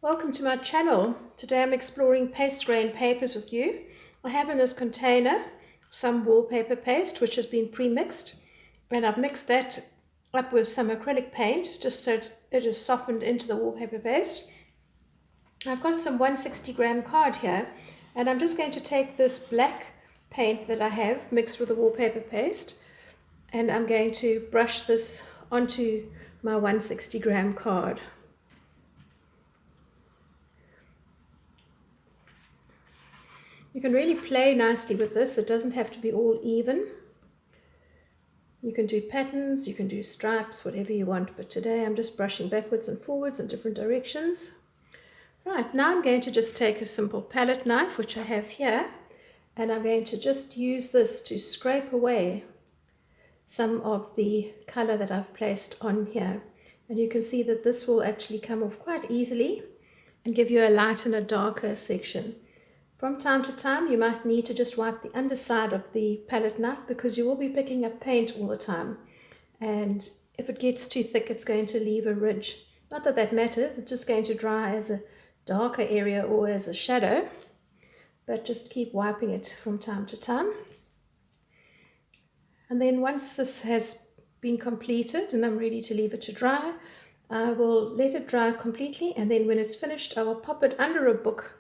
Welcome to my channel. Today I'm exploring paste grain papers with you. I have in this container some wallpaper paste which has been pre-mixed, and I've mixed that up with some acrylic paint just so it is softened into the wallpaper paste. I've got some 160-gram card here, and I'm just going to take this black paint that I have mixed with the wallpaper paste, and I'm going to brush this onto my 160-gram card. You can really play nicely with this. It doesn't have to be all even. You can do patterns, you can do stripes, whatever you want, but today I'm just brushing backwards and forwards in different directions. Right, now I'm going to just take a simple palette knife, which I have here, and I'm going to just use this to scrape away some of the color that I've placed on here. And you can see that this will actually come off quite easily and give you a light and a darker section. From time to time, you might need to just wipe the underside of the palette knife because you will be picking up paint all the time. And if it gets too thick, it's going to leave a ridge. Not that that matters, it's just going to dry as a darker area or as a shadow. But just keep wiping it from time to time. And then once this has been completed and I'm ready to leave it to dry, I will let it dry completely, and then when it's finished, I will pop it under a book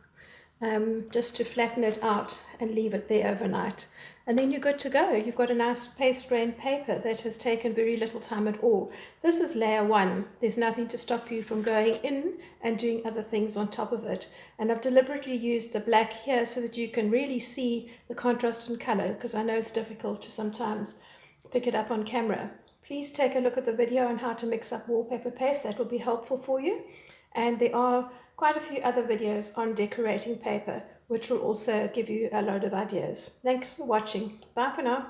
just to flatten it out and leave it there overnight. And then you're good to go. You've got a nice paste grain paper that has taken very little time at all. This is layer one. There's nothing to stop you from going in and doing other things on top of it. And I've deliberately used the black here so that you can really see the contrast in color, because I know it's difficult to sometimes pick it up on camera. Please take a look at the video on how to mix up wallpaper paste. That will be helpful for you. And there are quite a few other videos on decorating paper, which will also give you a load of ideas. Thanks for watching. Bye for now.